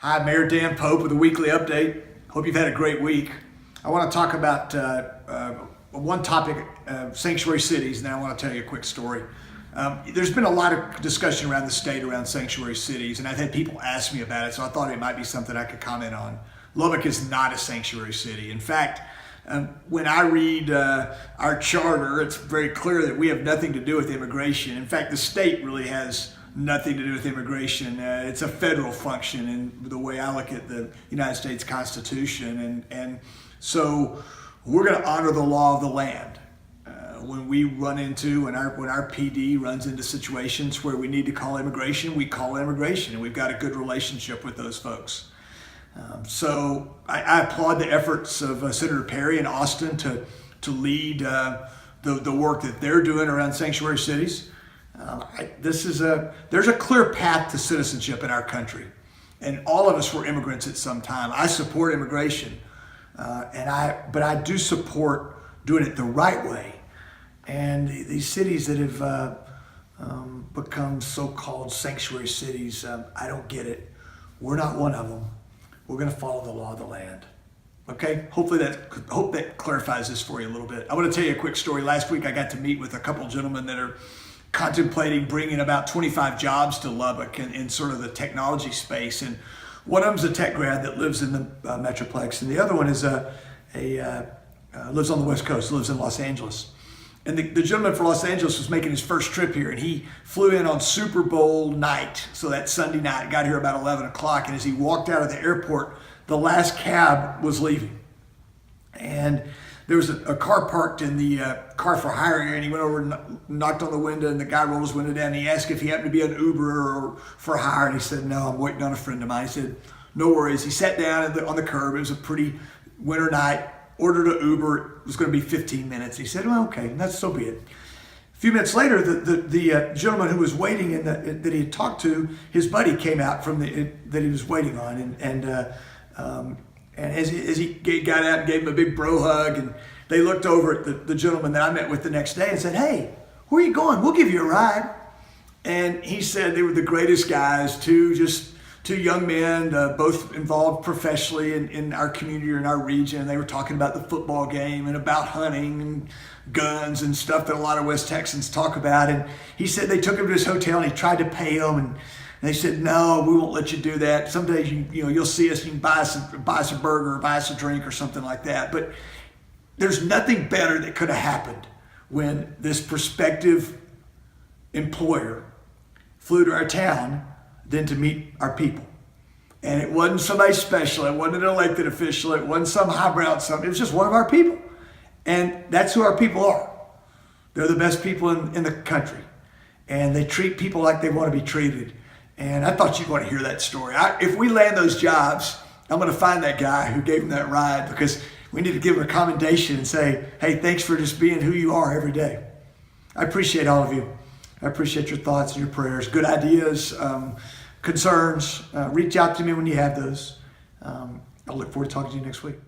Hi, Mayor Dan Pope with a weekly update. Hope you've had a great week. I want to talk about one topic, sanctuary cities, and then I want to tell you a quick story. There's been a lot of discussion around the state around sanctuary cities, and I've had people ask me about it, so I thought it might be something I could comment on. Lubbock is not a sanctuary city. In fact, when I read our charter, it's very clear that we have nothing to do with immigration. In fact, the state really has nothing to do with immigration. It's a federal function in the way I look at the United States Constitution. And so we're going to honor the law of the land. When we run into, when our PD runs into situations where we need to call immigration, we call immigration, and we've got a good relationship with those folks. So I applaud the efforts of Senator Perry in Austin to lead the work that they're doing around sanctuary cities. There's a clear path to citizenship in our country, and all of us were immigrants at some time. I support immigration, but I do support doing it the right way. And these cities that have become so-called sanctuary cities, I don't get it. We're not one of them. We're going to follow the law of the land. Okay, hope that clarifies this for you a little bit. I want to tell you a quick story. Last week I got to meet with a couple gentlemen that are contemplating bringing about 25 jobs to Lubbock in sort of the technology space. And one of them's a tech grad that lives in the Metroplex, and the other one is lives on the West Coast, lives in Los Angeles. And the gentleman from Los Angeles was making his first trip here, and he flew in on Super Bowl night, so that Sunday night, got here about 11 o'clock, and as he walked out of the airport, the last cab was leaving. And there was a car parked in the car for hire area, and he went over and knocked on the window, and the guy rolled his window down, and he asked if he happened to be an Uber or for hire, and he said, "No, I'm waiting on a friend of mine." He said, "No worries." He sat down on the curb. It was a pretty winter night. Ordered an Uber. It was going to be 15 minutes. He said, "Well, okay, that's so be it." A few minutes later, the gentleman who was waiting and that he had talked to, his buddy came out from that he was waiting on, and as he got out and gave him a big bro hug, and they looked over at the gentleman that I met with the next day and said, "Hey, where are you going? We'll give you a ride." And he said they were the greatest guys, two young men, both involved professionally in our community or in our region. They were talking about the football game and about hunting and guns and stuff that a lot of West Texans talk about. And he said they took him to his hotel and he tried to pay them, and they said, "No, we won't let you do that. Some days you'll see us, you can buy us a burger or buy us a drink or something like that." But there's nothing better that could have happened when this prospective employer flew to our town than to meet our people. And it wasn't somebody special. It wasn't an elected official. It wasn't some highbrow something. It was just one of our people. And that's who our people are. They're the best people in the country. And they treat people like they want to be treated. And I thought you'd want to hear that story. If we land those jobs, I'm going to find that guy who gave him that ride, because we need to give him a commendation and say, "Hey, thanks for just being who you are every day." I appreciate all of you. I appreciate your thoughts and your prayers, good ideas, concerns. Reach out to me when you have those. I'll look forward to talking to you next week.